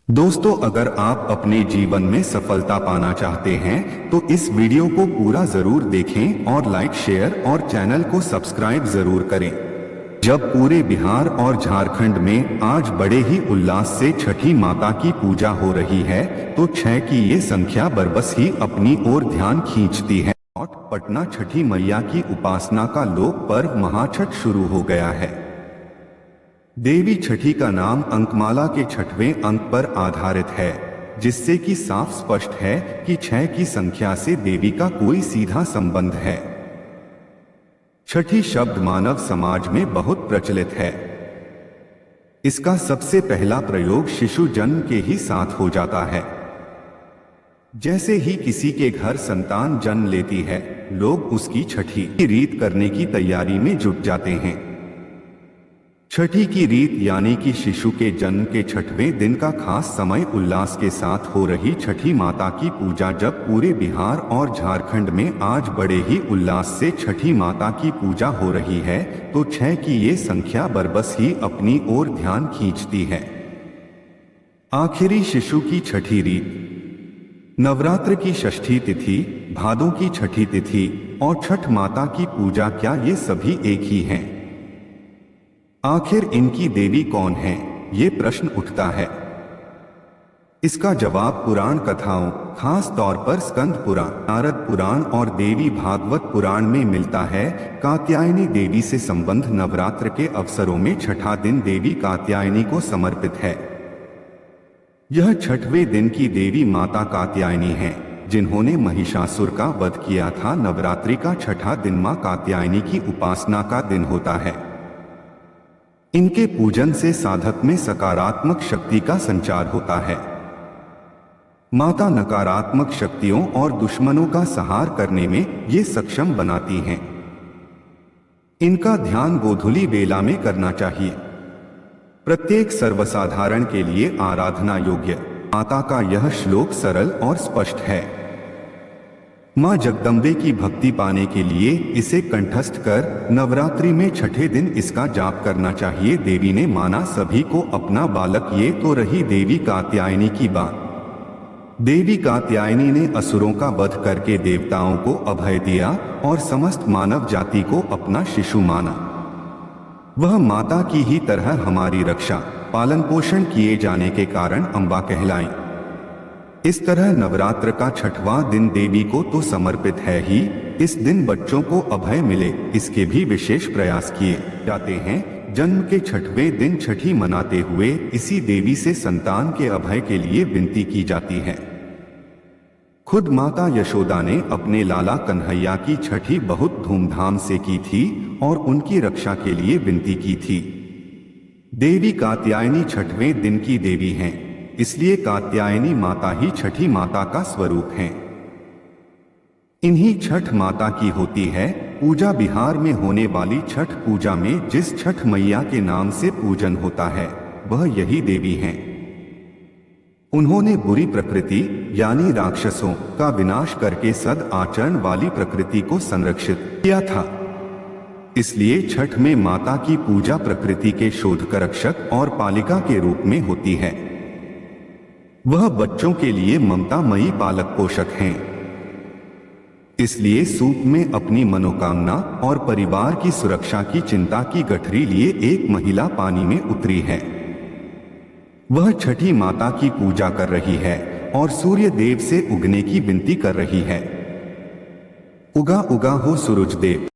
दोस्तों, अगर आप अपने जीवन में सफलता पाना चाहते हैं तो इस वीडियो को पूरा जरूर देखें और लाइक, शेयर और चैनल को सब्सक्राइब जरूर करें। जब पूरे बिहार और झारखंड में आज बड़े ही उल्लास से छठी माता की पूजा हो रही है तो 6 की ये संख्या बरबस ही अपनी ओर ध्यान खींचती है। पटना छठी मैया की उपासना का लोक पर्व महाछठ शुरू हो गया है। देवी छठी का नाम अंकमाला के 6वें अंक पर आधारित है, जिससे कि साफ स्पष्ट है कि 6 की संख्या से देवी का कोई सीधा संबंध है। छठी शब्द मानव समाज में बहुत प्रचलित है। इसका सबसे पहला प्रयोग शिशु जन्म के ही साथ हो जाता है। जैसे ही किसी के घर संतान जन्म लेती है, लोग उसकी छठी की रीत करने की तैयारी में जुट जाते हैं। छठी की रीत यानी कि शिशु के जन्म के 6वें दिन का खास समय उल्लास के साथ हो रही छठी माता की पूजा। जब पूरे बिहार और झारखंड में आज बड़े ही उल्लास से छठी माता की पूजा हो रही है तो 6 की ये संख्या बरबस ही अपनी ओर ध्यान खींचती है। आखिरी शिशु की छठी रीत। नवरात्र की षष्ठी तिथि, भादों की छठी तिथि और छठ माता की पूजा, क्या ये सभी एक ही हैं? आखिर इनकी देवी कौन है, ये प्रश्न उठता है। इसका जवाब पुराण कथाओं, खास तौर पर स्कंद पुराण, नारद पुराण और देवी भागवत पुराण में मिलता है। कात्यायनी देवी से संबंध नवरात्र के अवसरों में छठा दिन देवी कात्यायनी को समर्पित है। यह 6वें दिन की देवी माता कात्यायनी है, जिन्होंने महिषासुर का वध किया था। नवरात्रि का छठा दिन मां कात्यायनी की उपासना का दिन होता है। इनके पूजन से साधक में सकारात्मक शक्ति का संचार होता है। माता नकारात्मक शक्तियों और दुश्मनों का संहार करने में ये सक्षम बनाती हैं। इनका ध्यान गोधूली बेला में करना चाहिए। प्रत्येक सर्वसाधारण के लिए आराधना योग्य माता का यह श्लोक सरल और स्पष्ट है। मां जगदम्बे की भक्ति पाने के लिए इसे कंठस्थ कर नवरात्रि में छठे दिन इसका जाप करना चाहिए। देवी ने माना सभी को अपना बालक। ये तो रही देवी कात्यायनी की बात। देवी कात्यायनी ने असुरों का वध करके देवताओं को अभय दिया और समस्त मानव जाति को अपना शिशु माना। वह माता की ही तरह हमारी रक्षा पालन पोषण किए जाने के कारण अम्बा कहलाई। इस तरह नवरात्र का 6वां दिन देवी को तो समर्पित है ही, इस दिन बच्चों को अभय मिले इसके भी विशेष प्रयास किए जाते हैं। जन्म के 6वें दिन छठी मनाते हुए इसी देवी से संतान के अभय के लिए विनती की जाती है। खुद माता यशोदा ने अपने लाला कन्हैया की छठी बहुत धूमधाम से की थी और उनकी रक्षा के लिए विनती की थी। देवी कात्यायनी 6वें दिन की देवी हैं, इसलिए कात्यायनी माता ही छठी माता का स्वरूप हैं। इन्हीं छठ माता की होती है पूजा। बिहार में होने वाली छठ पूजा में जिस छठ मैया के नाम से पूजन होता है वह यही देवी हैं। उन्होंने बुरी प्रकृति यानी राक्षसों का विनाश करके सद आचरण वाली प्रकृति को संरक्षित किया था। इसलिए छठ में माता की पूजा प्रकृति के शोधकरक्षक और पालिका के रूप में होती है। वह बच्चों के लिए ममतामयी पालक पोषक हैं। इसलिए सूप में अपनी मनोकामना और परिवार की सुरक्षा की चिंता की गठरी लिए एक महिला पानी में उतरी है। वह छठी माता की पूजा कर रही है और सूर्य देव से उगने की विनती कर रही है। उगा उगा हो सूरज देव।